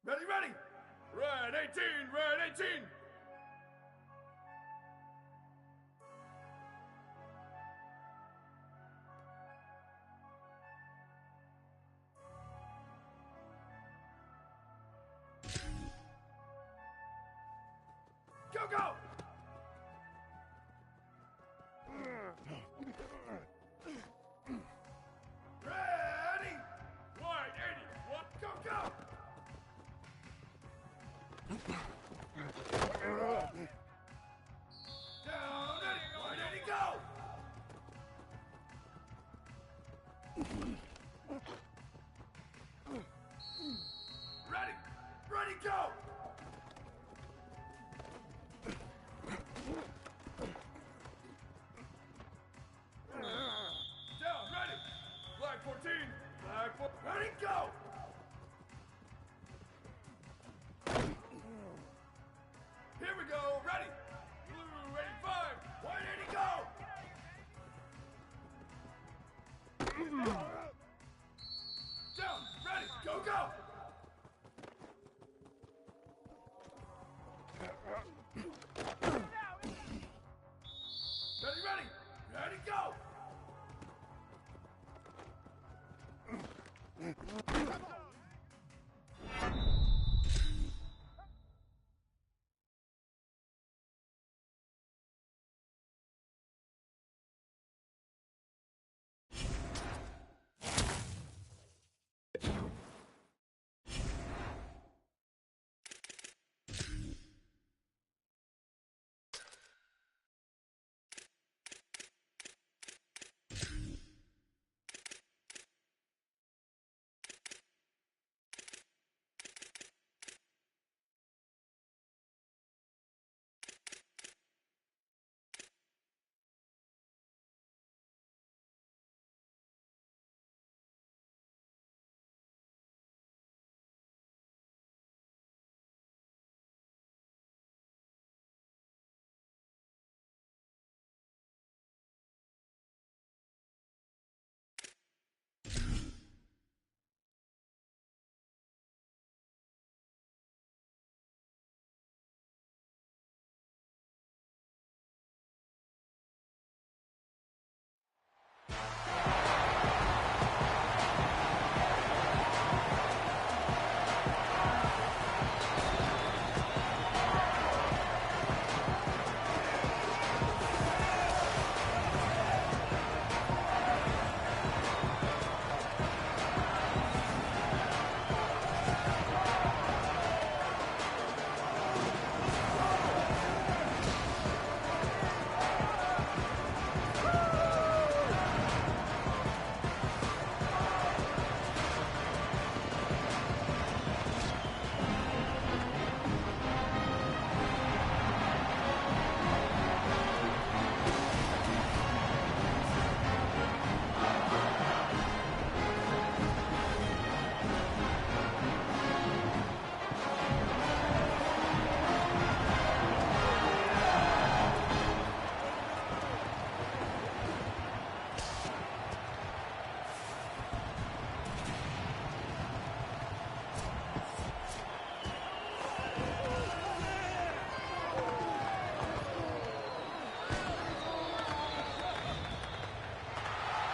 Ready, ready! Red 18, red 18! Go, go! Ready! Wide 81, go, go! Down 80, wide 80, go! Ready! Ready, go! Down, ready! Flag 14, flag 4, ready, go! Here we go, ready! Blue 85, white 80, go! Down, ready, go, go! Ready, ready, ready, go!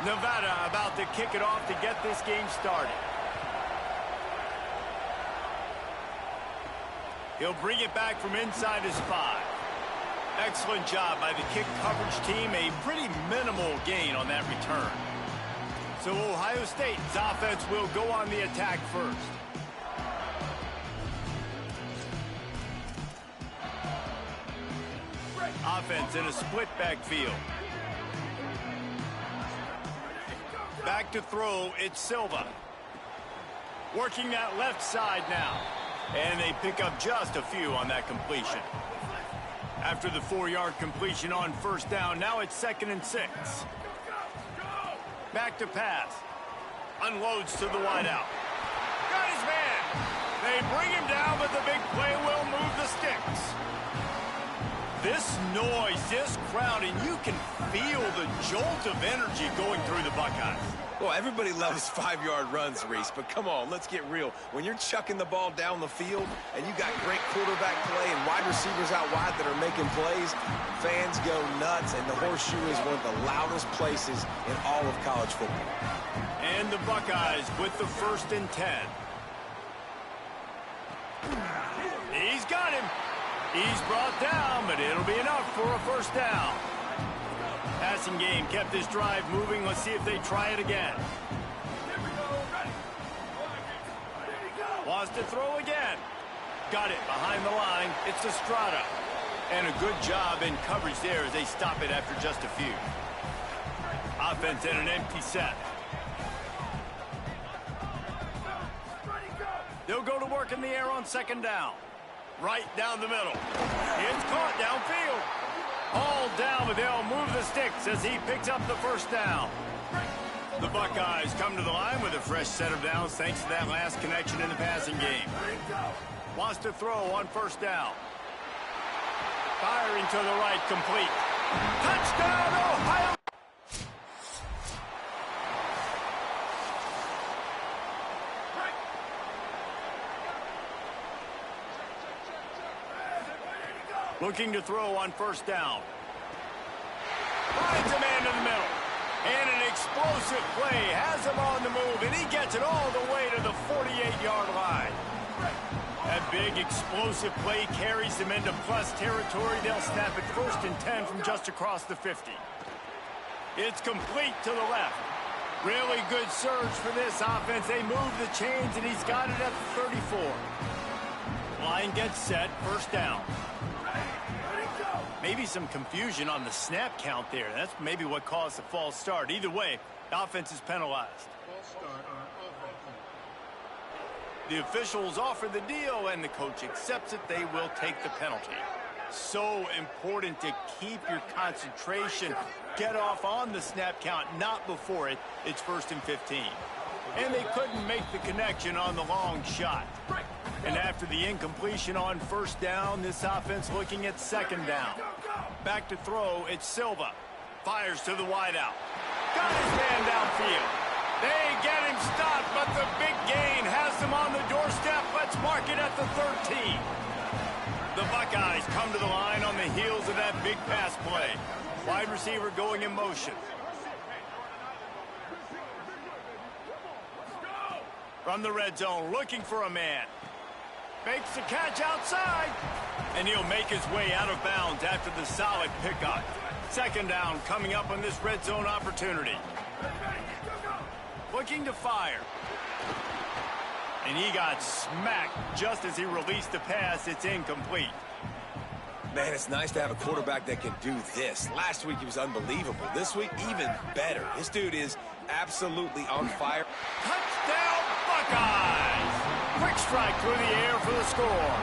Nevada about to kick it off to get this game started. He'll bring it back from inside his 5. Excellent job by the kick coverage team. A pretty minimal gain on that return. So Ohio State's offense will go on the attack first. Offense in a split backfield. Back to throw, it's Silva. Working that left side now. And they pick up just a few on that completion. After the 4-yard completion on first down, now it's 2nd and 6. Back to pass. Unloads to the wideout. Got his man. They bring him down, but the big play will move the sticks. This noise, this crowd, and you can feel the jolt of energy going through the Buckeyes. Well, everybody loves 5-yard runs, Reese, but come on, let's get real. When you're chucking the ball down the field and you got great quarterback play and wide receivers out wide that are making plays, fans go nuts, and the Horseshoe is one of the loudest places in all of college football. And the Buckeyes with the 1st and 10. He's got him. He's brought down, but it'll be enough for a 1st down. Passing game kept this drive moving. Let's see if they try it again. Wants to throw again. Got it behind the line. It's Estrada. And a good job in coverage there as they stop it after just a few. Offense in an empty set. They'll go to work in the air on 2nd down. Right down the middle. It's caught downfield. All down, but they'll move the sticks as he picks up the 1st down. The Buckeyes come to the line with a fresh set of downs thanks to that last connection in the passing game. Wants to throw on 1st down. Firing to the right, complete. Touchdown, Ohio! Looking to throw on 1st down. Finds a man in the middle. And an explosive play has him on the move, and he gets it all the way to the 48-yard line. That big explosive play carries them into plus territory. They'll snap it 1st and 10 from just across the 50. It's complete to the left. Really good surge for this offense. They move the chains, and he's got it at the 34. Line gets set, 1st down. Maybe some confusion on the snap count there. That's maybe what caused the false start. Either way, the offense is penalized. The officials offer the deal, and the coach accepts it. They will take the penalty. So important to keep your concentration. Get off on the snap count, not before it. It's 1st and 15. And they couldn't make the connection on the long shot. And after the incompletion on 1st down, this offense looking at 2nd down. Back to throw, it's Silva. Fires to the wideout. Got his man downfield. They get him stopped, but the big gain has them on the doorstep. Let's mark it at the 13. The Buckeyes come to the line on the heels of that big pass play. Wide receiver going in motion. From the red zone, looking for a man. Makes the catch outside. And he'll make his way out of bounds after the solid pickup. 2nd down coming up on this red zone opportunity. Looking to fire. And he got smacked just as he released the pass. It's incomplete. Man, it's nice to have a quarterback that can do this. Last week he was unbelievable. This week, even better. This dude is absolutely on fire. Touchdown, Buckeyes! Quick strike through the air for the score.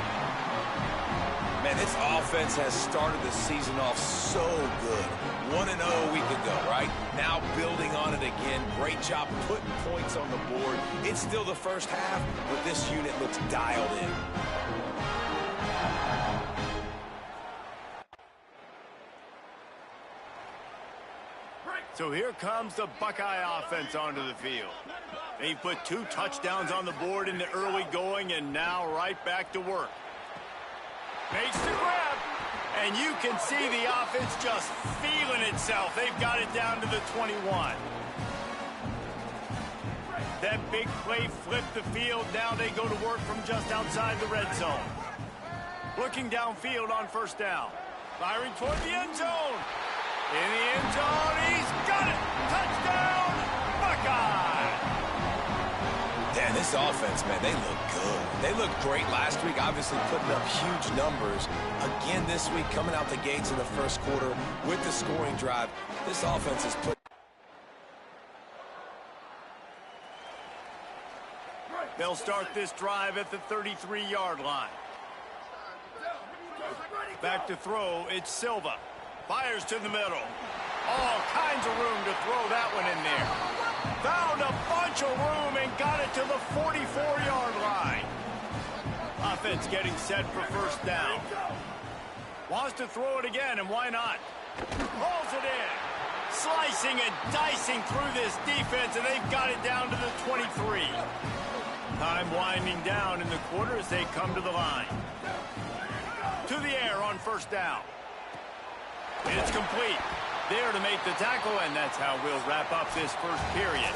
Man, this offense has started the season off so good. 1-0 a week ago, right? Now building on it again. Great job putting points on the board. It's still the 1st half, but this unit looks dialed in. So here comes the Buckeye offense onto the field. They put 2 touchdowns on the board in the early going, and now right back to work. Makes the grab, and you can see the offense just feeling itself. They've got it down to the 21. That big play flipped the field. Now they go to work from just outside the red zone. Looking downfield on 1st down. Firing toward the end zone. In the end zone, he's got it! Touchdown, Buckeye! Dan, this offense, man, they look good. They looked great last week, obviously putting up huge numbers. Again this week, coming out the gates in the 1st quarter with the scoring drive. This offense is put. They'll start this drive at the 33-yard line. Back to throw, it's Silva. Fires to the middle. All kinds of room to throw that one in there. Found a bunch of room and got it to the 44-yard line. Offense getting set for 1st down. Wants to throw it again, and why not? Hauls it in. Slicing and dicing through this defense, and they've got it down to the 23. Time winding down in the quarter as they come to the line. To the air on first down. It's complete. There to make the tackle, and that's how we'll wrap up this first period.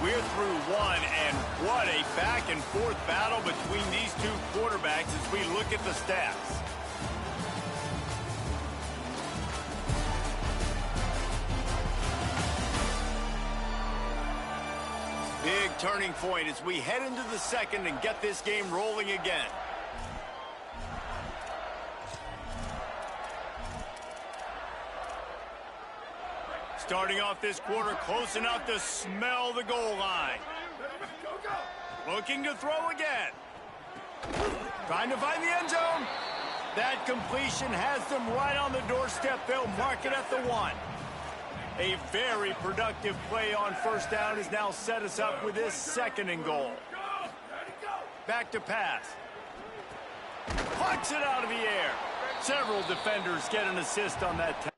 We're through one, and what a back-and-forth battle between these two quarterbacks as we look at the stats. Big turning point as we head into the second and get this game rolling again. Starting off this quarter close enough to smell the goal line. Looking to throw again. Trying to find the end zone. That completion has them right on the doorstep. They'll mark it at the 1. A very productive play on first down has now set us up with this second and goal. Back to pass. Plucks it out of the air. Several defenders get an assist on that tackle.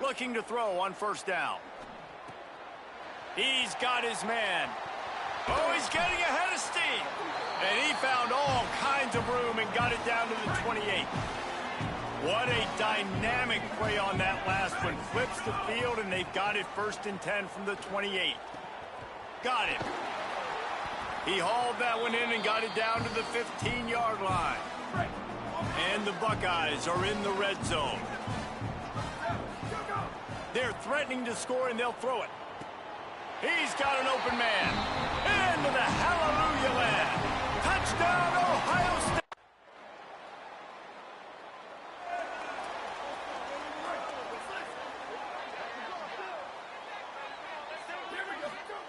Looking to throw on first down. He's got his man. Oh, he's getting ahead of steam. And he found all kinds of room and got it down to the 28. What a dynamic play on that last one. Flips the field, and they've got it 1st and 10 from the 28. Got it. He hauled that one in and got it down to the 15-yard line. And the Buckeyes are in the red zone. They're threatening to score, and they'll throw it. He's got an open man. Into the hallelujah land. Touchdown, Ohio State.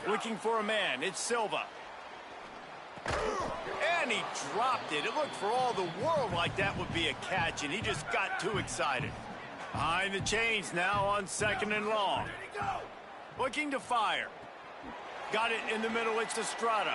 Looking for a man. It's Silva. And he dropped it. It looked for all the world like that would be a catch, and he just got too excited. Behind the chains now on 2nd and long. Looking to fire. Got it in the middle. It's Estrada.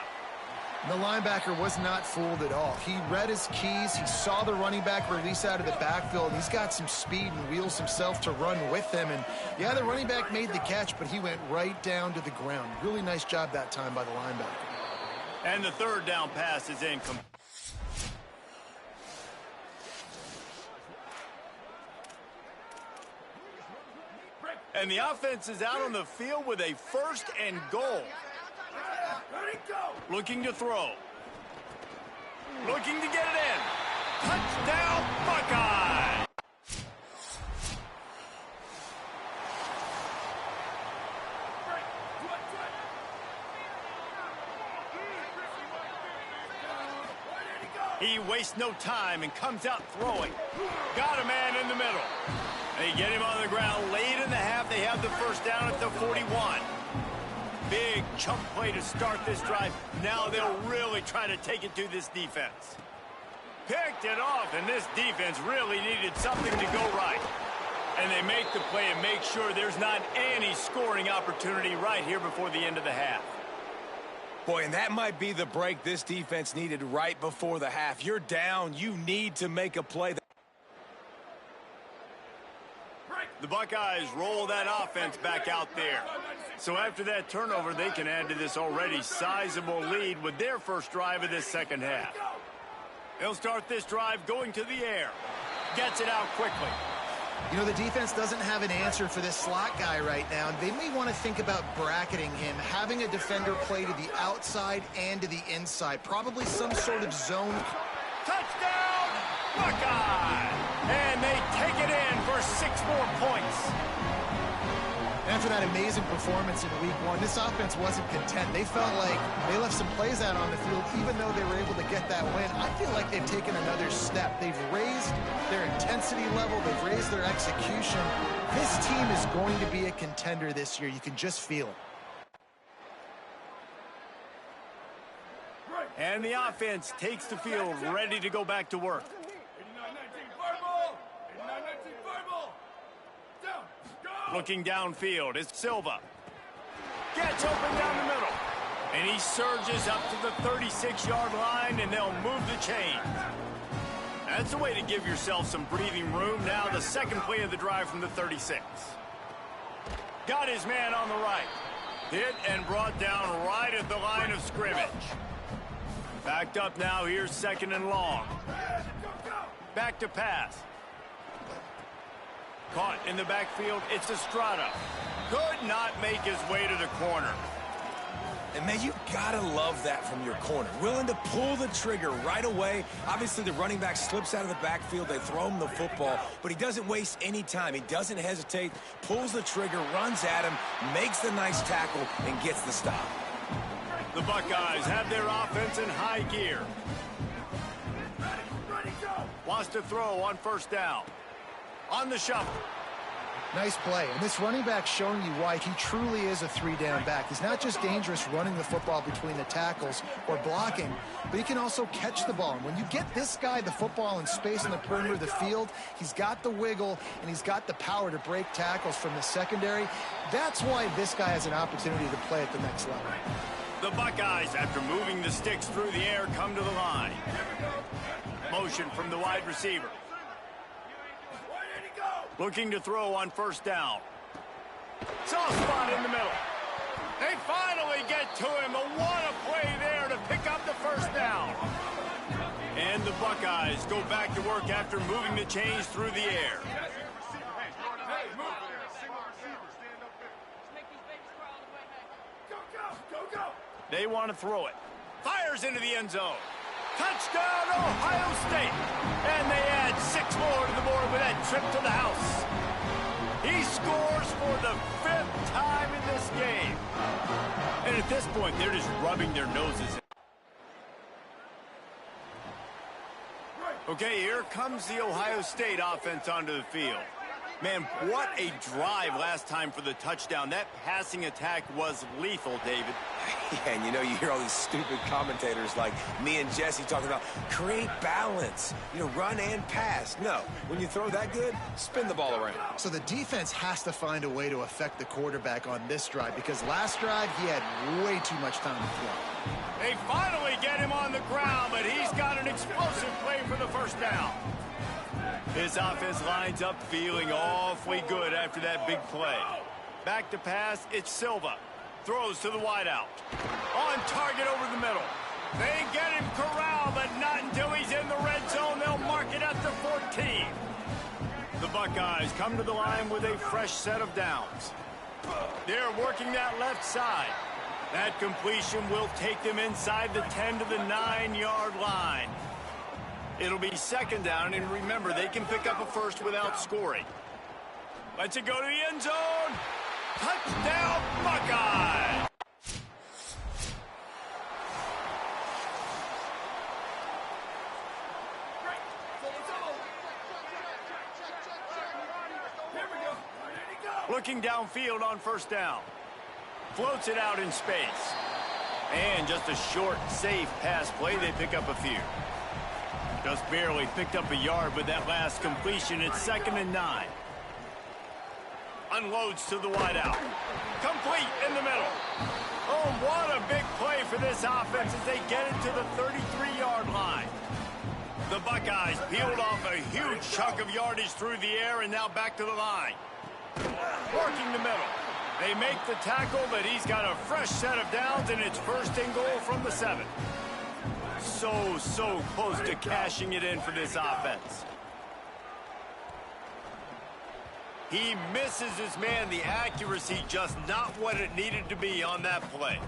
The linebacker was not fooled at all. He read his keys. He saw the running back release out of the backfield, and he's got some speed and wheels himself to run with him. And, yeah, the running back made the catch, but he went right down to the ground. Really nice job that time by the linebacker. And the 3rd down pass is incomplete. And the offense is out on the field with a 1st and goal. Looking to throw. Looking to get it in. Touchdown, Buckeye! He wastes no time and comes out throwing. Got a man in the middle. They get him on the ground late in the half. They have the 1st down at the 41. Big chunk play to start this drive. Now they'll really try to take it to this defense. Picked it off, and this defense really needed something to go right. And they make the play and make sure there's not any scoring opportunity right here before the end of the half. Boy, and that might be the break this defense needed right before the half. You're down. You need to make a play. The Buckeyes roll that offense back out there. So after that turnover, they can add to this already sizable lead with their first drive of this second half. They'll start this drive going to the air. Gets it out quickly. You know, the defense doesn't have an answer for this slot guy right now, and they may want to think about bracketing him, having a defender play to the outside and to the inside. Probably some sort of zone. Touchdown, Buckeye! And they take it in for 6 more points. After that amazing performance in week 1, this offense wasn't content. They felt like they left some plays out on the field, even though they were able to get that win. I feel like they've taken another step. They've raised their intensity level. They've raised their execution. This team is going to be a contender this year. You can just feel it. And the offense takes the field, ready to go back to work. Looking downfield is Silva. Gets open down the middle. And he surges up to the 36-yard line, and they'll move the chain. That's a way to give yourself some breathing room. Now the second play of the drive from the 36. Got his man on the right. Hit and brought down right at the line of scrimmage. Backed up now. Here's second and long. Back to pass. Caught in the backfield. It's Estrada. Could not make his way to the corner. And, man, you got to love that from your corner. Willing to pull the trigger right away. Obviously, the running back slips out of the backfield. They throw him the football, but he doesn't waste any time. He doesn't hesitate, pulls the trigger, runs at him, makes the nice tackle, and gets the stop. The Buckeyes have their offense in high gear. Wants to throw on first down. On the shuffle. Nice play, and this running back showing you why he truly is a three-down back. He's not just dangerous running the football between the tackles or blocking, but he can also catch the ball. And when you get this guy the football in space in the perimeter of the field, he's got the wiggle and he's got the power to break tackles from the secondary. That's why this guy has an opportunity to play at the next level. The Buckeyes, after moving the sticks through the air, come to the line. Motion from the wide receiver. Looking to throw on first down. Soft spot in the middle. They finally get to him. What a play there to pick up the first down. And the Buckeyes go back to work after moving the chains through the air. They want to throw it. Fires into the end zone. Touchdown, Ohio State. And they add 6 more to the board with that trip to the house. He scores for the 5th time in this game. And at this point, they're just rubbing their noses in. Okay, here comes the Ohio State offense onto the field. Man, what a drive last time for the touchdown. That passing attack was lethal, David. Yeah, and you hear all these stupid commentators like me and Jesse talking about create balance, run and pass. No, when you throw that good, spin the ball around. So the defense has to find a way to affect the quarterback on this drive because last drive he had way too much time to throw. They finally get him on the ground, but he's got an explosive play for the first down. His offense lines up feeling awfully good after that big play. Back to pass, it's Silva. Throws to the wideout. On target over the middle. They get him corralled, but not until he's in the red zone. They'll mark it at the 14. The Buckeyes come to the line with a fresh set of downs. They're working that left side. That completion will take them inside the 10 to the 9-yard line. It'll be second down, and remember, they can pick up a first without scoring. Let's it go to the end zone. Touchdown, Buckeye! Looking downfield on first down. Floats it out in space. And just a short, safe pass play. They pick up a few. Just barely picked up a yard with that last completion. It's 2nd and 9. Unloads to the wideout. Complete in the middle. Oh, what a big play for this offense as they get it to the 33-yard line. The Buckeyes peeled off a huge chunk of yardage through the air and now back to the line. Working the middle. They make the tackle, but he's got a fresh set of downs, and it's 1st and goal from the 7. So close to cashing it in for this offense. He misses his man. The accuracy just not what it needed to be on that play.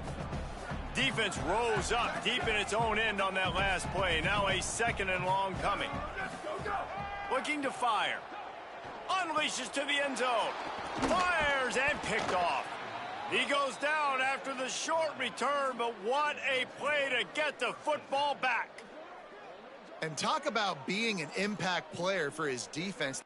Defense rose up deep in its own end on that last play. Now a 2nd and long coming. Looking to fire. Unleashes to the end zone. Fires and picked off. He goes down after the short return, but what a play to get the football back. And talk about being an impact player for his defense.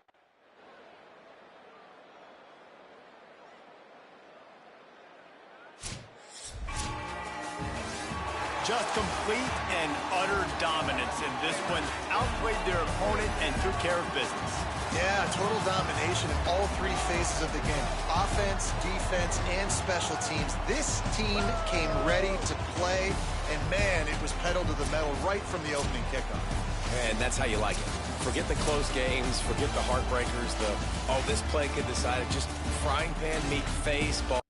Just complete and utter dominance in this one. Outplayed their opponent and took care of business. Yeah, total domination in all three phases of the game. Offense, defense, and special teams. This team came ready to play, and man, it was pedal to the metal right from the opening kickoff. And that's how you like it. Forget the close games, forget the heartbreakers, this play could decide it. Just frying pan meet face, ball.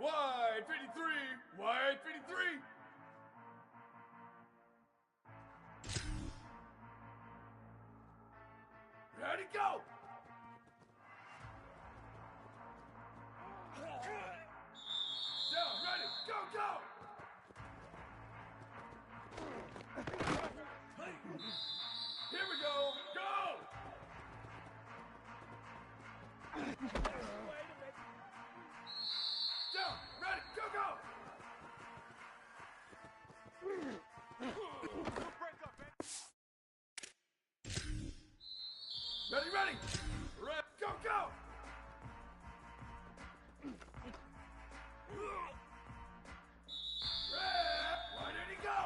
Wide 53. Wide 53. Ready, go! Down, ready, go, go! Here we go, go! Down, ready, go, go! Ready, ready! Ready, go, go! Why did he go?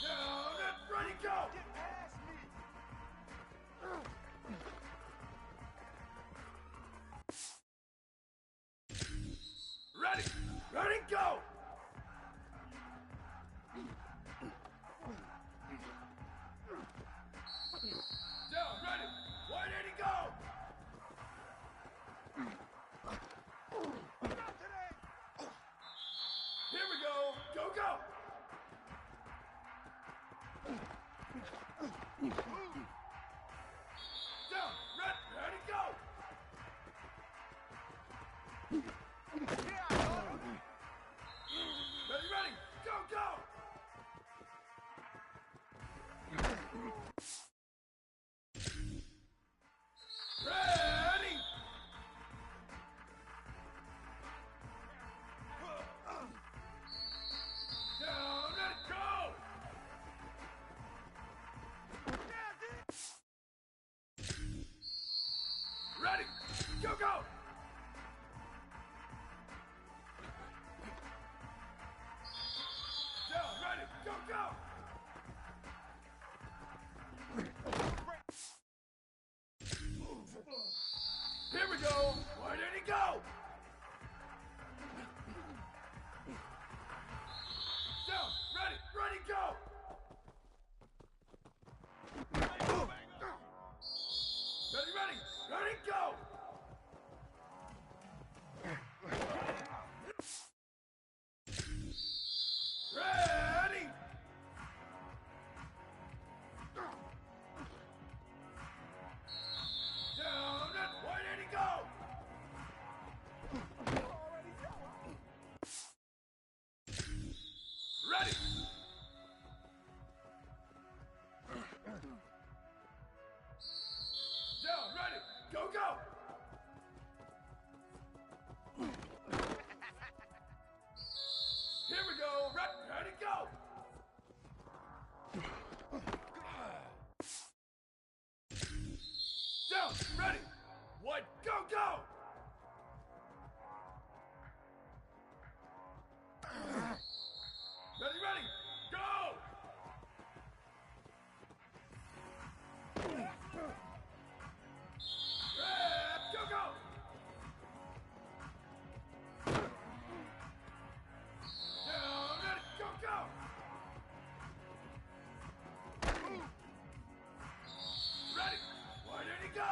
Down and ready, go! Ready, ready, go! Down, ready, why did he go? Here we go, go, go! Down, ready, go! Ready, ready, go, go! Ready! Down, ready, go! Ready, go, go! Down, ready, go, go! Here we go! Why did he go? Down, ready, ready, go! Ready, ready, ready, go! Ready! Down and why did he go? Ready! Down, ready, go, go! Here we go, ready, go! Down, ready, one, go, go! Ready, ready, go! Red, go, go! Down, ready, go, go! Ready, why did he go?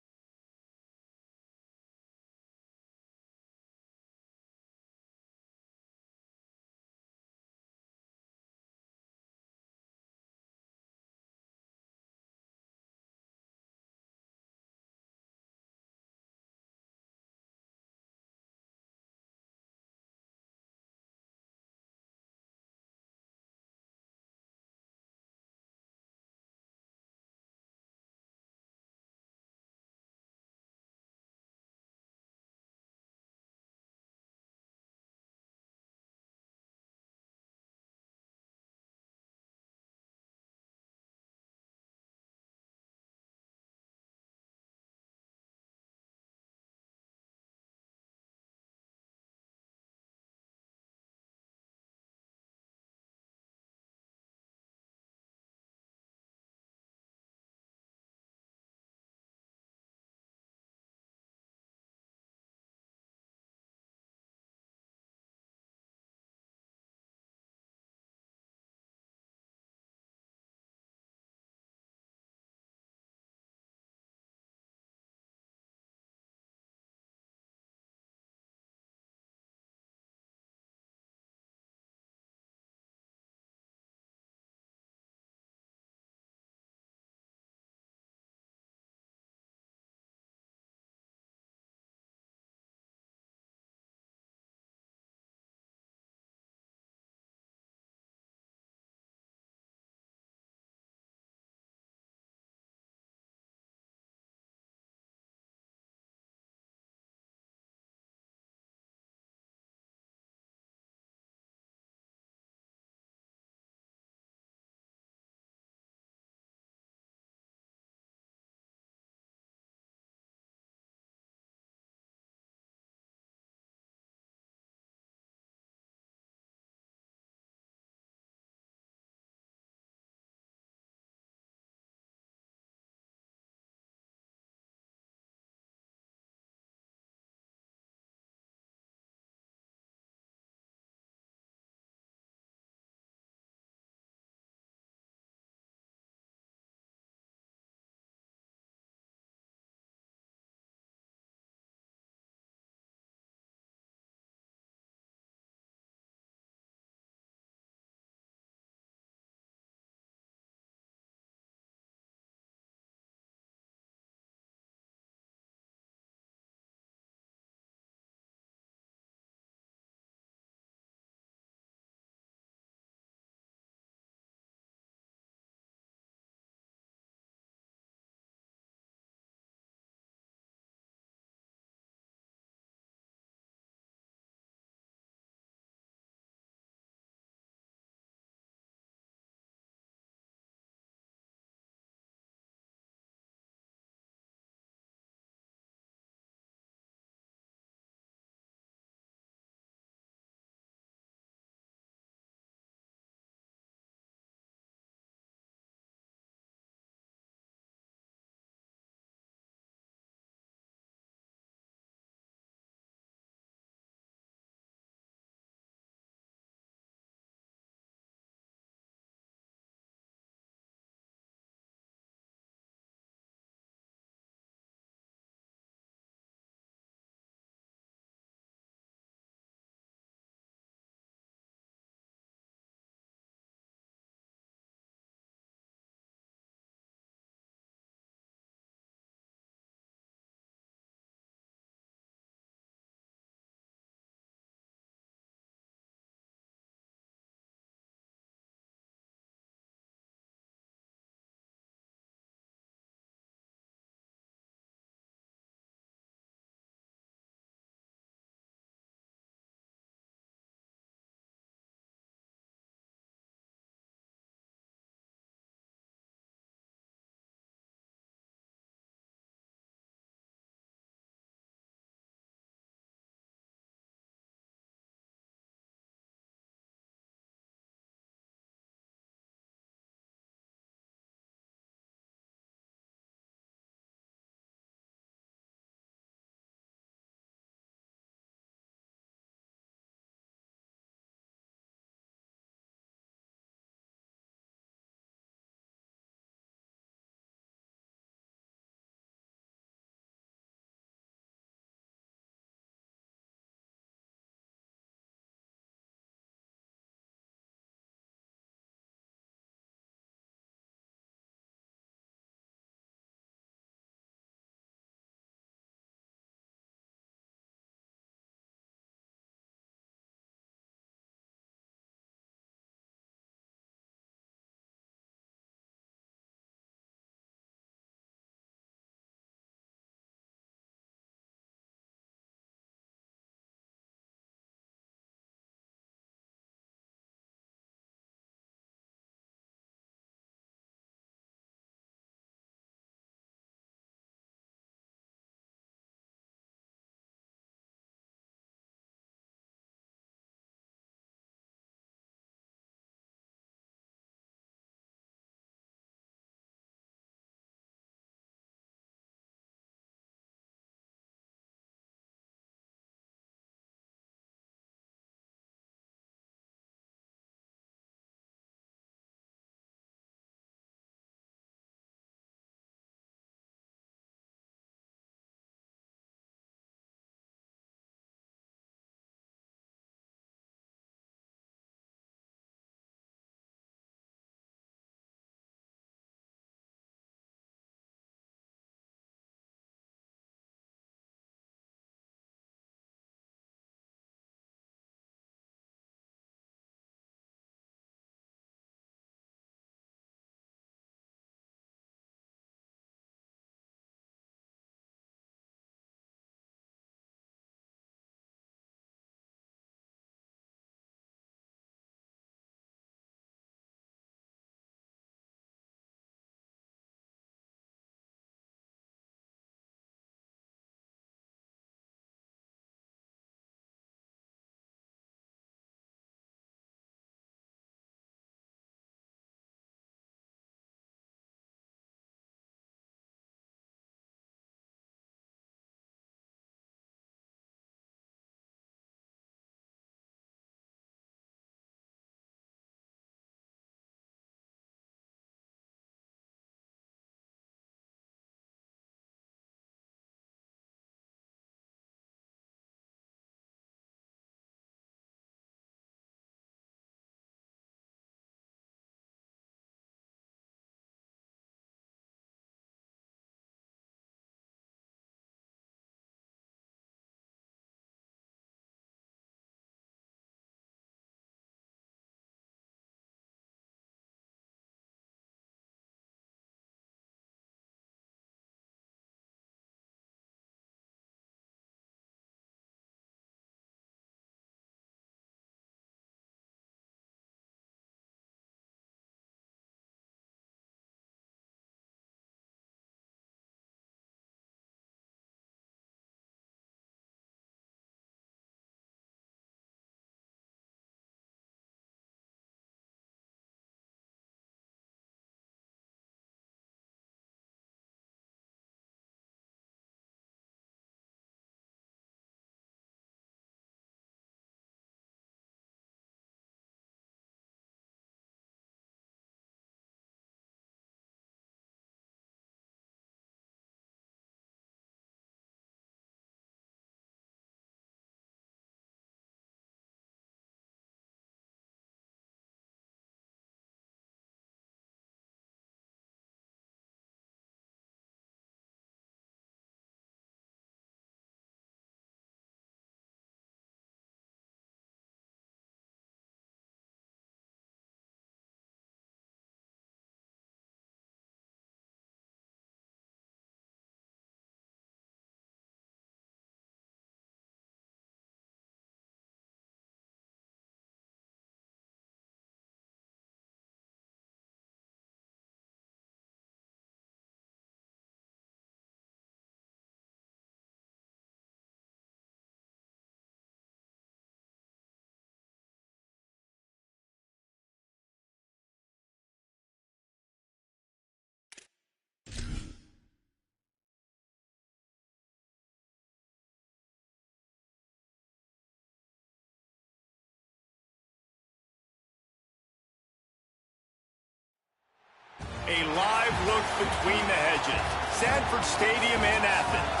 look between the hedges. Sanford Stadium in Athens.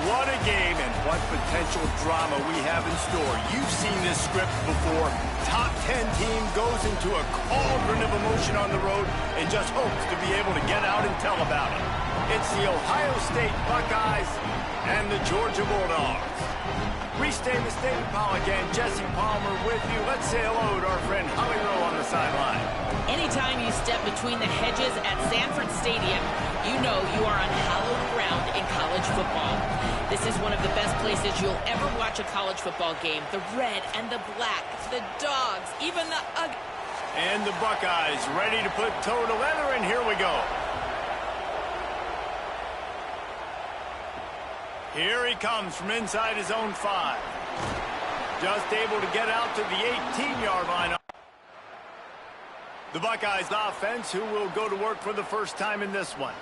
What a game and what potential drama we have in store. You've seen this script before. Top 10 team goes into a cauldron of emotion on the road and just hopes to be able to get out and tell about it. It's the Ohio State Buckeyes and the Georgia Bulldogs. Restate the State Paul again. Jesse Palmer with you. Let's say hello to our friend Holly Rowe on the sideline. Anytime you step between the hedges at Sanford Stadium, you know you are on hallowed ground in college football. This is one of the best places you'll ever watch a college football game. The red and the black, the dogs, even the And the Buckeyes ready to put toe to leather, and here we go. Here he comes from inside his own 5. Just able to get out to the 18-yard line. The Buckeyes offense, who will go to work for the first time in this one.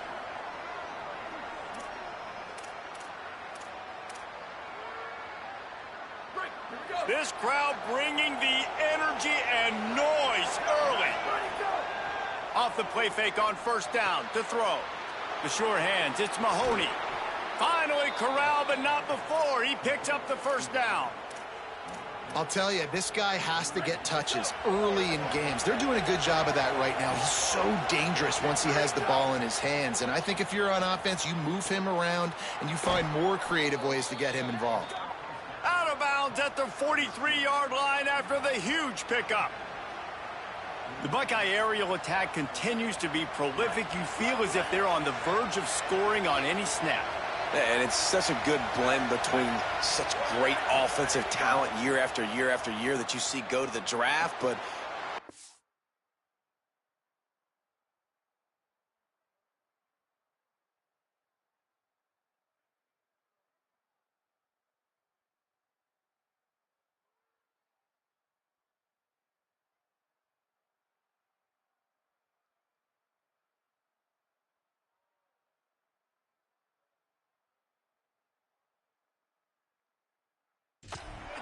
This crowd bringing the energy and noise early. Off the play fake on first down to throw. The sure hands, it's Mahoney. Finally corralled, but not before. He picks up the first down. I'll tell you, this guy has to get touches early in games. They're doing a good job of that right now. He's so dangerous once he has the ball in his hands. And I think if you're on offense, you move him around and you find more creative ways to get him involved. Out of bounds at the 43-yard line after the huge pickup. The Buckeye aerial attack continues to be prolific. You feel as if they're on the verge of scoring on any snap. And it's such a good blend between such great offensive talent year after year after year that you see go to the draft, but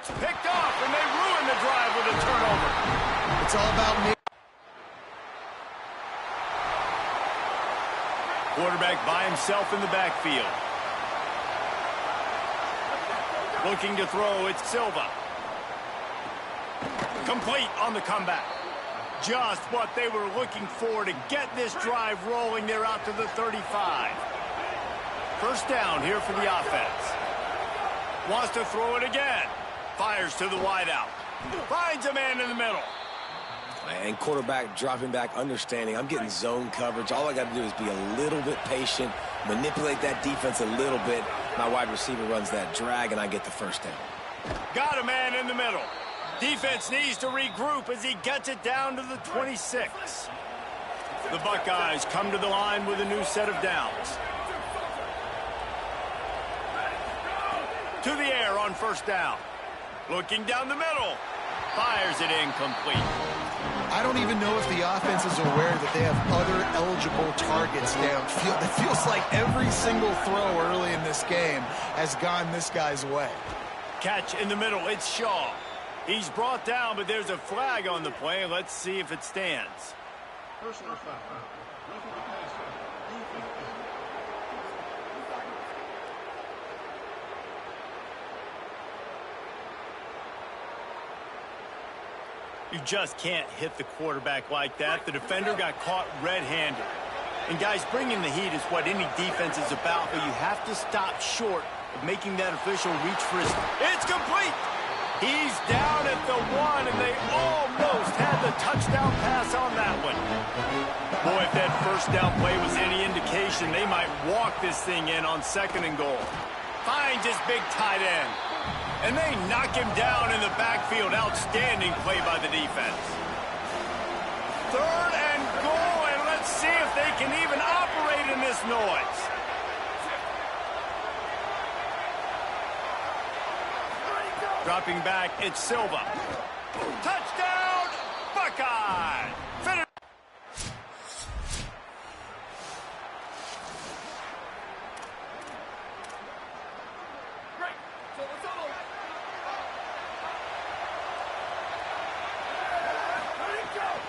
It's picked off, and they ruin the drive with a turnover. It's all about me. Quarterback by himself in the backfield. Looking to throw, it's Silva. Complete on the comeback. Just what they were looking for to get this drive rolling. They're out to the 35. First down here for the offense. Wants to throw it again. Fires to the wideout. Finds a man in the middle. And quarterback dropping back, understanding I'm getting zone coverage. All I got to do is be a little bit patient, manipulate that defense a little bit. My wide receiver runs that drag, and I get the first down. Got a man in the middle. Defense needs to regroup as he gets it down to the 26. The Buckeyes come to the line with a new set of downs. To the air on first down. Looking down the middle. Fires it incomplete. I don't even know if the offense is aware that they have other eligible targets downfield. It feels like every single throw early in this game has gone this guy's way. Catch in the middle. It's Shaw. He's brought down, but there's a flag on the play. Let's see if it stands. Personal foul. You just can't hit the quarterback like that. The defender got caught red-handed. And guys, bringing the heat is what any defense is about, but you have to stop short of making that official reach for his... It's complete! He's down at the 1, and they almost had the touchdown pass on that one. Boy, if that first down play was any indication, they might walk this thing in on 2nd and goal. Finds his big tight end. And they knock him down in the backfield. Outstanding play by the defense. 3rd and goal, and let's see if they can even operate in this noise. Dropping back, it's Silva. Touchdown, Buckeye! Finish.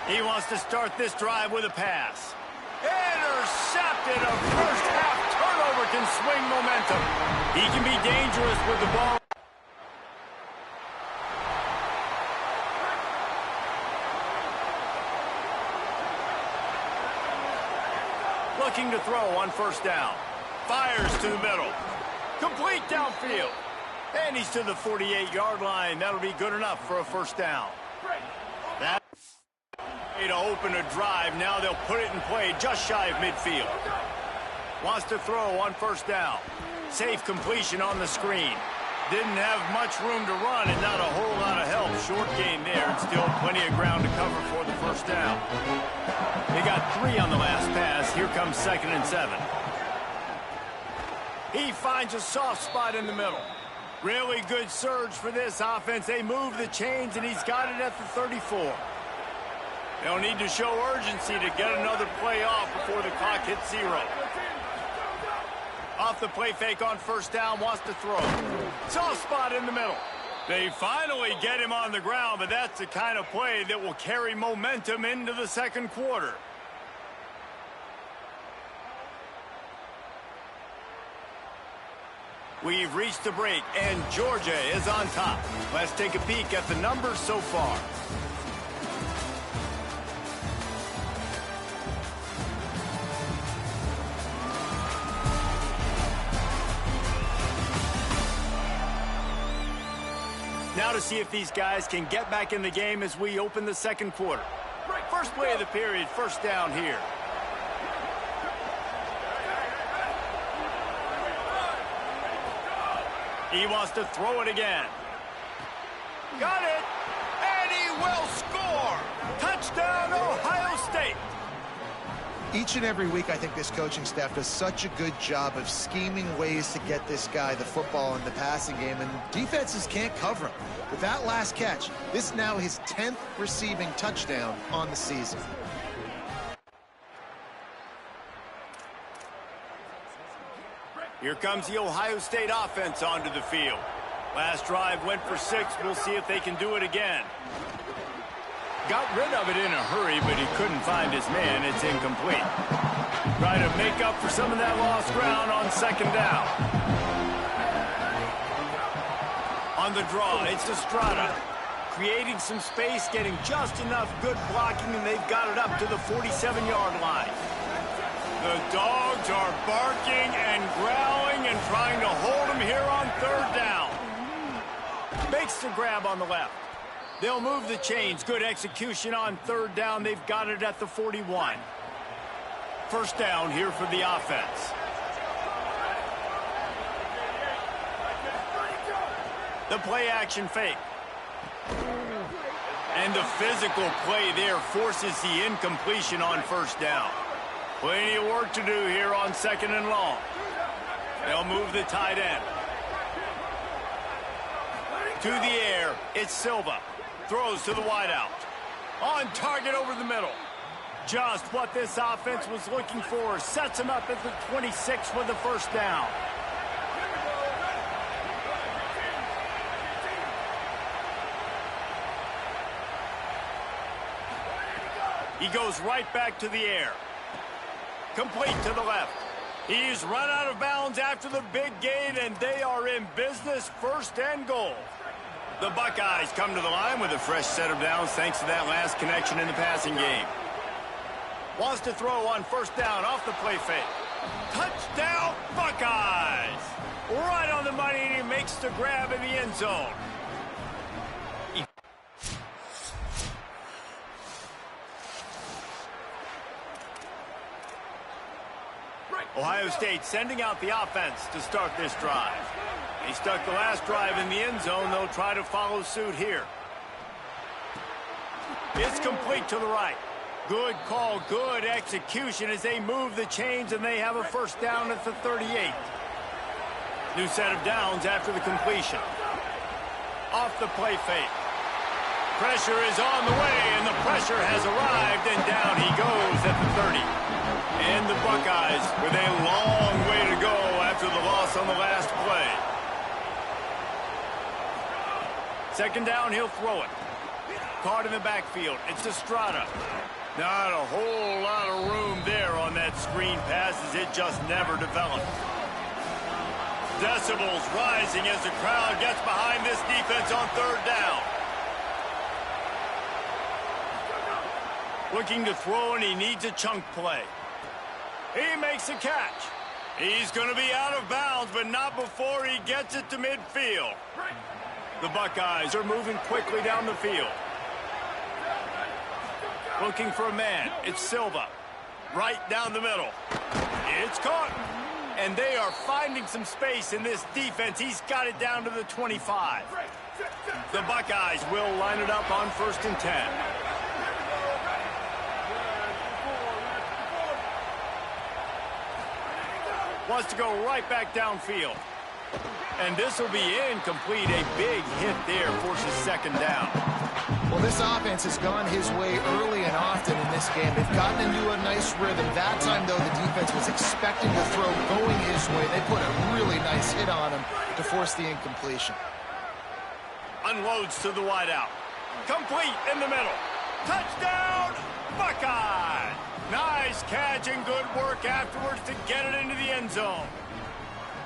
He wants to start this drive with a pass. Intercepted! intercepted. A first-half turnover can swing momentum. He can be dangerous with the ball. Looking to throw on first down. Fires to the middle. Complete downfield. And he's to the 48-yard line. That'll be good enough for a first down. That way to open a drive. Now they'll put it in play just shy of midfield. Wants to throw on first down. Safe completion on the screen. Didn't have much room to run and not a whole lot of help. Short gain there and still plenty of ground to cover for the first down. They got 3 on the last pass. Here comes 2nd and 7. He finds a soft spot in the middle. Really good surge for this offense. They move the chains, and he's got it at the 34. They'll need to show urgency to get another play off before the clock hits 0. Off the play fake on first down, wants to throw. Soft spot in the middle. They finally get him on the ground, but that's the kind of play that will carry momentum into the second quarter. We've reached the break, and Georgia is on top. Let's take a peek at the numbers so far. Now to see if these guys can get back in the game as we open the second quarter. First play of the period, first down here. He wants to throw it again. Got it! And he will score! Touchdown, Ohio State! Each and every week, I think this coaching staff does such a good job of scheming ways to get this guy the football in the passing game, and defenses can't cover him. With that last catch, this is now his 10th receiving touchdown on the season. Here comes the Ohio State offense onto the field. Last drive went for 6. We'll see if they can do it again. Got rid of it in a hurry, but he couldn't find his man. It's incomplete. Try to make up for some of that lost ground on second down. On the draw, it's Estrada. Creating some space, getting just enough good blocking, and they've got it up to the 47-yard line. The dogs are barking and growling and trying to hold him here on third down. Makes the grab on the left. They'll move the chains. Good execution on third down. They've got it at the 41. First down here for the offense. The play action fake. And the physical play there forces the incompletion on first down. Plenty of work to do here on second and long. They'll move the tight end. To the air, it's Silva. Throws to the wideout. On target over the middle. Just what this offense was looking for. Sets him up at the 26 for the first down. He goes right back to the air. Complete to the left. He's run out of bounds after the big gain, and they are in business, first and goal. The Buckeyes come to the line with a fresh set of downs thanks to that last connection in the passing game. Wants to throw on first down off the play fake. Touchdown, Buckeyes! Right on the money, and he makes the grab in the end zone. Ohio State sending out the offense to start this drive. They stuck the last drive in the end zone. They'll try to follow suit here. It's complete to the right. Good call, good execution as they move the chains, and they have a first down at the 38. New set of downs after the completion. Off the play fake. Pressure is on the way, and the pressure has arrived, and down he goes at the 30. And the Buckeyes with a long way to go after the loss on the last play. Second down, he'll throw it. Caught in the backfield. It's Estrada. Not a whole lot of room there on that screen pass as it just never developed. Decibels rising as the crowd gets behind this defense on third down. Looking to throw, and he needs a chunk play. He makes a catch. He's going to be out of bounds, but not before he gets it to midfield. The Buckeyes are moving quickly down the field. Looking for a man. It's Silva. Right down the middle. It's caught. And they are finding some space in this defense. He's got it down to the 25. The Buckeyes will line it up on 1st and 10. Wants to go right back downfield. And this will be incomplete. A big hit there forces 2nd down. Well, this offense has gone his way early and often in this game. They've gotten into a nice rhythm. That time, though, the defense was expecting the throw going his way. They put a really nice hit on him to force the incompletion. Unloads to the wideout. Complete in the middle. Touchdown, Buckeye! Nice catch and good work afterwards to get it into the end zone.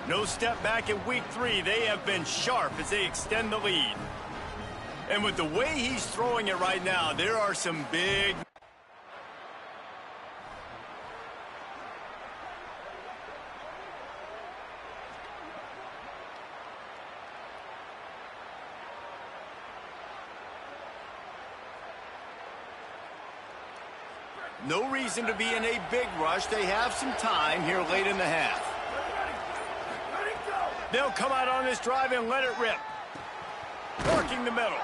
No step back in week 3. They have been sharp as they extend the lead. And with the way he's throwing it right now, there are some big... No reason to be in a big rush. They have some time here late in the half. They'll come out on this drive and let it rip. Working the middle.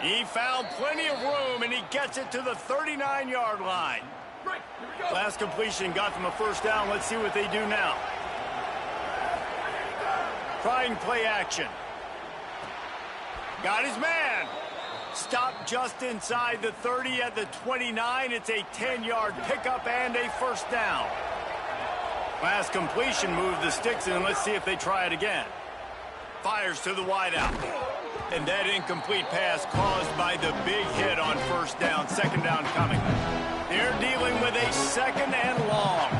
He found plenty of room, and he gets it to the 39-yard line. Last completion got them a 1st down. Let's see what they do now. Trying play action. Got his man. Stopped just inside the 30 at the 29. It's a 10-yard pickup and a 1st down. Last completion moved the sticks in. Let's see if they try it again. Fires to the wideout. And that incomplete pass caused by the big hit on 1st down. 2nd down coming. They're dealing with a 2nd and long.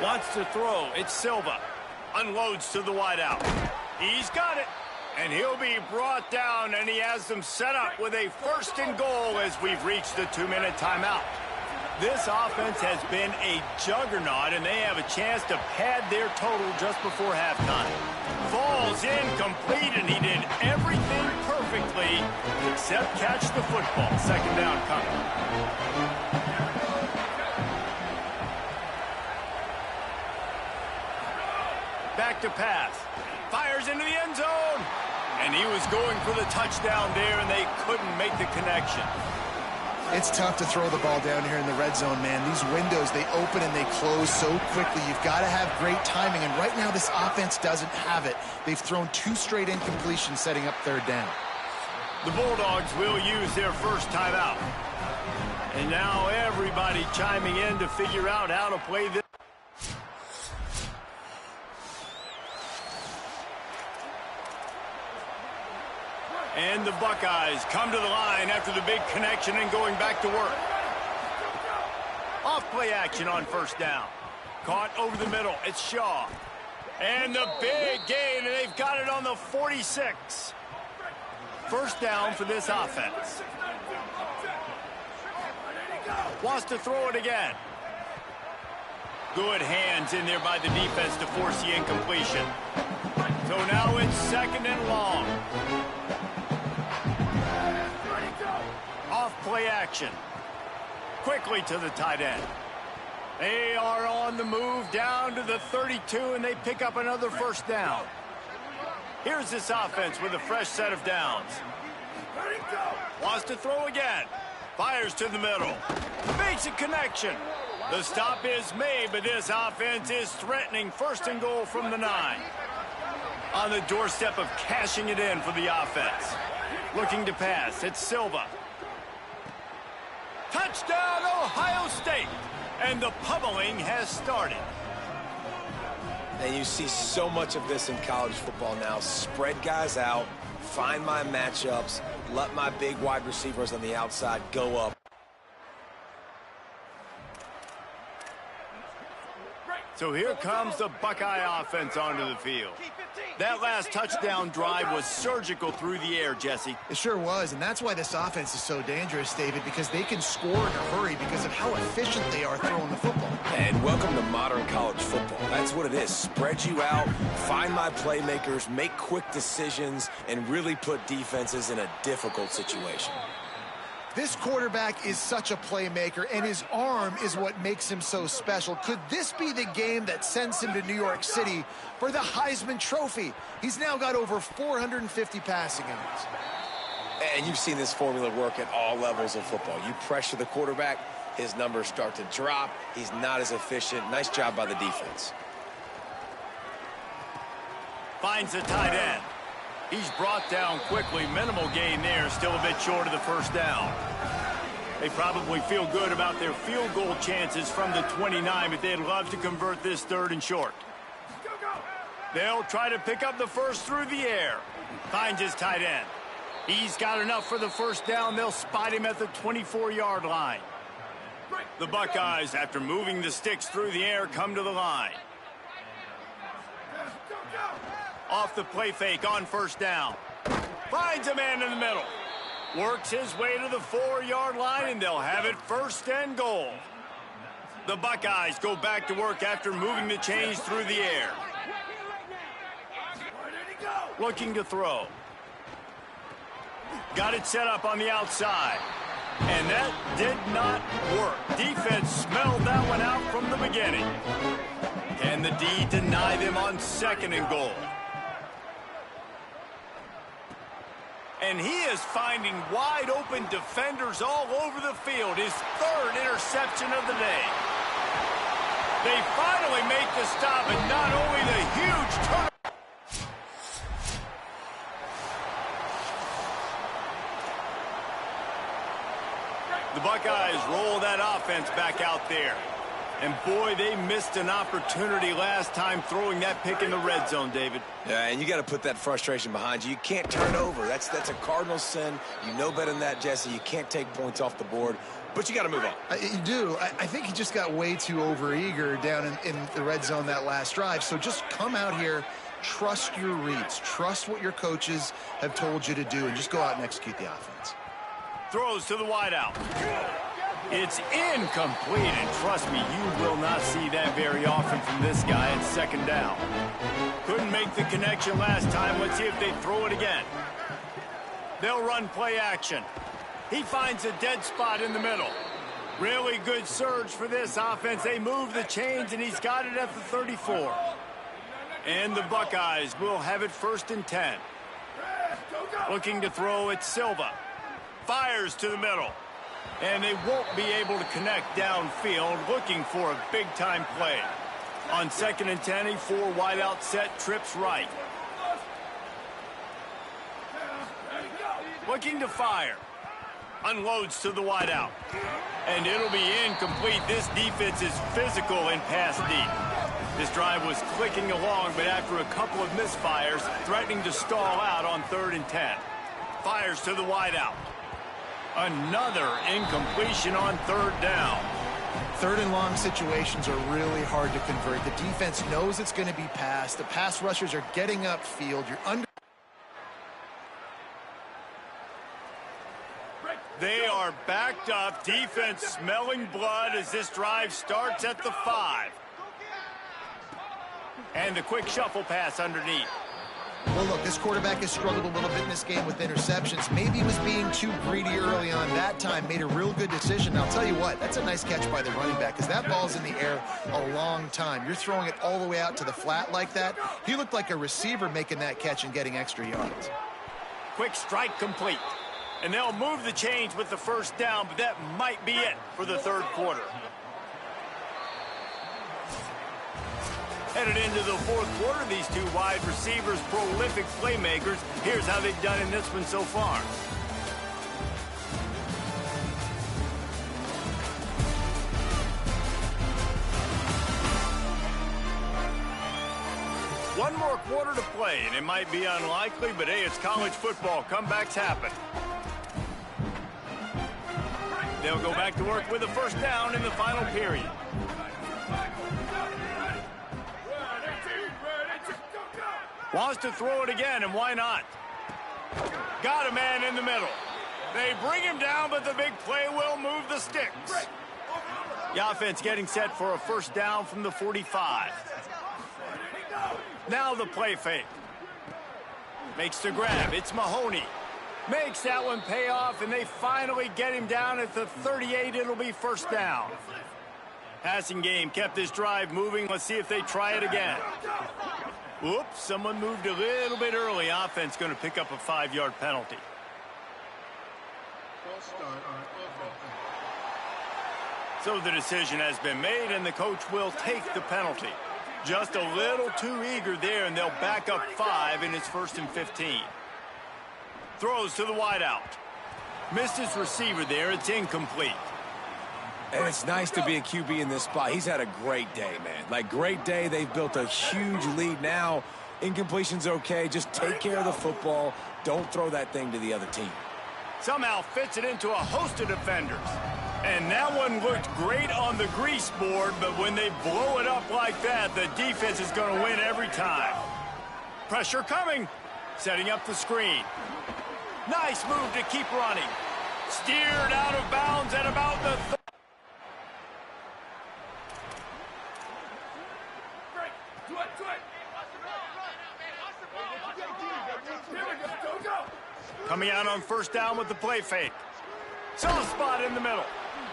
Wants to throw. It's Silva. Unloads to the wideout. He's got it. And he'll be brought down, and he has them set up with a 1st and goal as we've reached the 2-minute timeout. This offense has been a juggernaut, and they have a chance to pad their total just before halftime. Falls incomplete, and he did everything perfectly except catch the football. 2nd down coming. Back to pass. Fires into the end zone. And he was going for the touchdown there, and they couldn't make the connection. It's tough to throw the ball down here in the red zone, man. These windows, they open and they close so quickly. You've got to have great timing, and right now this offense doesn't have it. They've thrown 2 straight incompletions setting up 3rd down. The Bulldogs will use their 1st timeout. And now everybody chiming in to figure out how to play this. And the Buckeyes come to the line after the big connection and going back to work. Off play action on 1st down. Caught over the middle. It's Shaw. And the big gain, and they've got it on the 46. 1st down for this offense. Wants to throw it again. Good hands in there by the defense to force the incompletion. So now it's 2nd and long. Off play action. Quickly to the tight end. They are on the move down to the 32, and they pick up another 1st down. Here's this offense with a fresh set of downs. Wants to throw again. Fires to the middle. Makes a connection. The stop is made, but this offense is threatening 1st and goal from the 9. On the doorstep of cashing it in for the offense. Looking to pass. It's Silva. Touchdown, Ohio State! And the pummeling has started. And you see so much of this in college football now. Spread guys out, find my matchups, let my big wide receivers on the outside go up. So here comes the Buckeye offense onto the field. That last touchdown drive was surgical through the air, Jesse. It sure was, and that's why this offense is so dangerous, David, because they can score in a hurry because of how efficient they are throwing the football. And welcome to modern college football. That's what it is. Spread you out, find my playmakers, make quick decisions, and really put defenses in a difficult situation. This quarterback is such a playmaker, and his arm is what makes him so special. Could this be the game that sends him to New York City for the Heisman Trophy? He's now got over 450 passing yards. And you've seen this formula work at all levels of football. You pressure the quarterback, his numbers start to drop. He's not as efficient. Nice job by the defense. Finds the tight end. He's brought down quickly. Minimal gain there, still a bit short of the first down. They probably feel good about their field goal chances from the 29, but they'd love to convert this 3rd and short. They'll try to pick up the first through the air. Finds his tight end. He's got enough for the first down. They'll spot him at the 24-yard line. The Buckeyes, after moving the sticks through the air, come to the line. Off the play fake on first down. Finds a man in the middle. Works his way to the 4-yard line, and they'll have it 1st and goal. The Buckeyes go back to work after moving the chains through the air. Looking to throw. Got it set up on the outside. And that did not work. Defense smelled that one out from the beginning. Can the D deny them on 2nd and goal? And he is finding wide open defenders all over the field. His 3rd interception of the day. They finally make the stop, and not only the huge turn. The Buckeyes roll that offense back out there. And boy, they missed an opportunity last time throwing that pick in the red zone, David. Yeah, and you got to put that frustration behind you. You can't turn over. That's a cardinal sin. You know better than that, Jesse. You can't take points off the board, but you got to move on. You do. I think he just got way too overeager down in the red zone that last drive. So just come out here, trust your reads, trust what your coaches have told you to do, and just go out and execute the offense. Throws to the wideout. It's incomplete, and trust me, you will not see that very often from this guy at 2nd down. Couldn't make the connection last time. Let's see if they throw it again. They'll run play action. He finds a dead spot in the middle. Really good surge for this offense. They move the chains, and he's got it at the 34. And the Buckeyes will have it 1st and 10. Looking to throw at Silva. Fires to the middle. And they won't be able to connect downfield, looking for a big-time play. On 2nd and 10, a 4-wideout set, trips right. Looking to fire. Unloads to the wideout. And it'll be incomplete. This defense is physical and pass deep. This drive was clicking along, but after a couple of misfires, threatening to stall out on 3rd and 10. Fires to the wideout. Another incompletion on 3rd down. 3rd and long situations are really hard to convert. The defense knows it's going to be passed. The pass rushers are getting upfield. You're under. They are backed up. Defense smelling blood as this drive starts at the 5. And the quick shuffle pass underneath. Well, look, this quarterback has struggled a little bit in this game with interceptions. Maybe he was being too greedy early on. That time made a real good decision. And I'll tell you what, that's a nice catch by the running back because that ball's in the air a long time. You're throwing it all the way out to the flat like that. He looked like a receiver making that catch and getting extra yards. Quick strike complete. And they'll move the chains with the 1st down, but that might be it for the 3rd quarter. Headed into the 4th quarter, these two wide receivers, prolific playmakers. Here's how they've done in this one so far. One more quarter to play, and it might be unlikely, but hey, it's college football. Comebacks happen. They'll go back to work with a first down in the final period. Wants to throw it again, and why not? Got a man in the middle. They bring him down, but the big play will move the sticks. The offense getting set for a first down from the 45. Now the play fake. Makes the grab. It's Mahoney. Makes that one pay off, and they finally get him down at the 38. It'll be first down. Passing game kept this drive moving. Let's see if they try it again. Whoops, someone moved a little bit early. Offense going to pick up a 5-yard penalty. So the decision has been made, and the coach will take the penalty. Just a little too eager there, and they'll back up 5, and it's 1st and 15. Throws to the wideout. Missed his receiver there. It's incomplete. And it's nice to be a QB in this spot. He's had a great day, man. Like, great day. They've built a huge lead now. Incompletion's okay. Just take care of the football. Don't throw that thing to the other team. Somehow fits it into a host of defenders. And that one looked great on the grease board, but when they blow it up like that, the defense is going to win every time. Pressure coming. Setting up the screen. Nice move to keep running. Steered out of bounds at about the Coming out on first down with the play fake. Soft spot in the middle.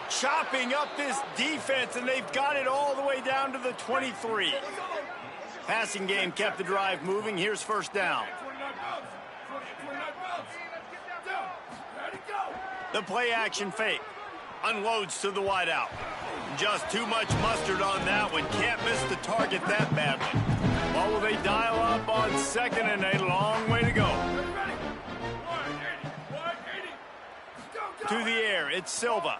Chopping up this defense, and they've got it all the way down to the 23. Passing game kept the drive moving. Here's first down. The play action fake. Unloads to the wideout. Just too much mustard on that one. Can't miss the target that badly. What will they dial up on second, and a long way to go. To the air, it's Silva.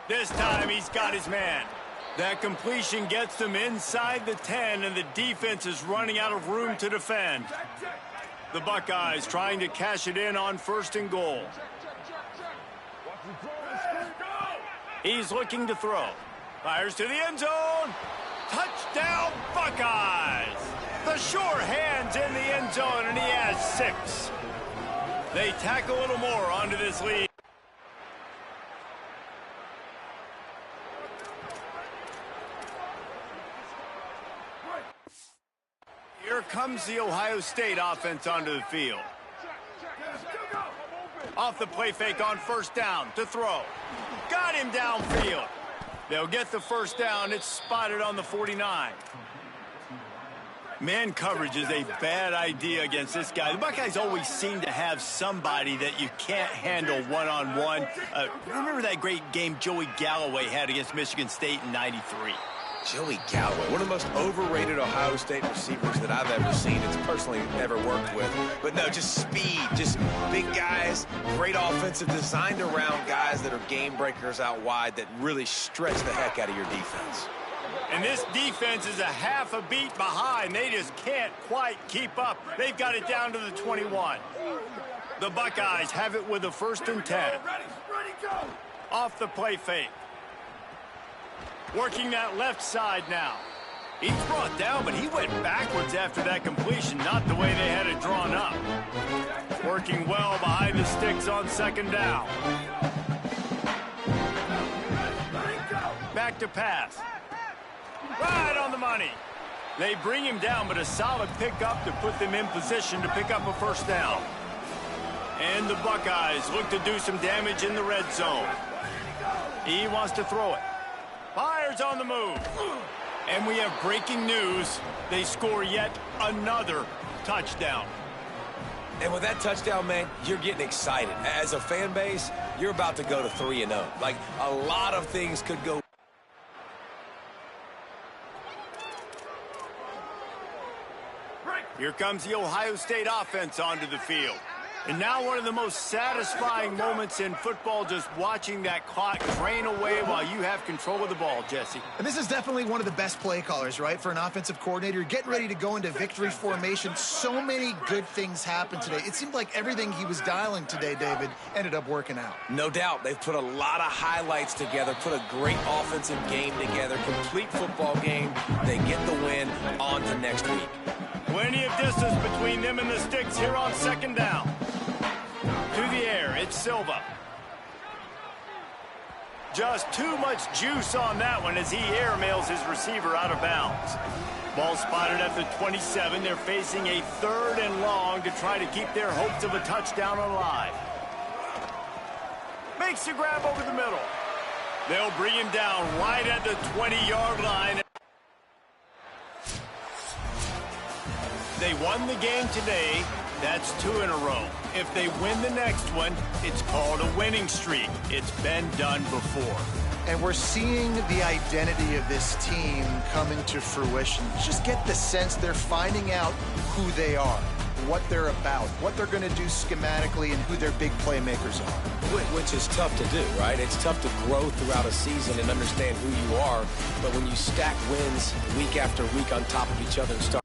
This time he's got his man. That completion gets them inside the 10, and the defense is running out of room to defend. The Buckeyes trying to cash it in on 1st and goal. He's looking to throw. Fires to the end zone. Touchdown, Buckeyes! The sure hand's in the end zone, and he has 6. They tack a little more onto this lead. Here comes the Ohio State offense onto the field. Off the play fake on first down to throw. Got him downfield. They'll get the first down. It's spotted on the 49. Man coverage is a bad idea against this guy. The Buckeyes always seem to have somebody that you can't handle one-on-one. Remember that great game Joey Galloway had against Michigan State in '93? Joey Galloway, one of the most overrated Ohio State receivers that I've ever seen. It's personally never worked with. But no, just speed, just big guys, great offensive, designed around guys that are game breakers out wide that really stretch the heck out of your defense. And this defense is a half a beat behind. They just can't quite keep up. They've got it down to the 21. The Buckeyes have it with a 1st and 10. Off the play fake. Working that left side now. He's brought down, but he went backwards after that completion, not the way they had it drawn up. Working well behind the sticks on 2nd down. Back to pass. Right on the money. They bring him down, but a solid pickup to put them in position to pick up a first down. And the Buckeyes look to do some damage in the red zone. He wants to throw it. Fires on the move. And we have breaking news. They score yet another touchdown. And with that touchdown, man, you're getting excited. As a fan base, you're about to go to 3-0. Like, a lot of things could go. Here comes the Ohio State offense onto the field. And now one of the most satisfying moments in football, just watching that clock drain away while you have control of the ball, Jesse. And this is definitely one of the best play callers, right, for an offensive coordinator. Getting ready to go into victory formation. So many good things happened today. It seemed like everything he was dialing today, David, ended up working out. No doubt. They've put a lot of highlights together, put a great offensive game together, complete football game. They get the win. On to next week. Plenty of distance between them and the sticks here on second down. To the air, it's Silva. Just too much juice on that one as he airmails his receiver out of bounds. Ball spotted at the 27. They're facing a 3rd and long to try to keep their hopes of a touchdown alive. Makes the grab over the middle. They'll bring him down right at the 20-yard line. They won the game today. That's 2 in a row. If they win the next one, it's called a winning streak. It's been done before. And we're seeing the identity of this team coming to fruition. Just get the sense they're finding out who they are, what they're about, what they're going to do schematically, and who their big playmakers are. Which is tough to do, right? It's tough to grow throughout a season and understand who you are. But when you stack wins week after week on top of each other and start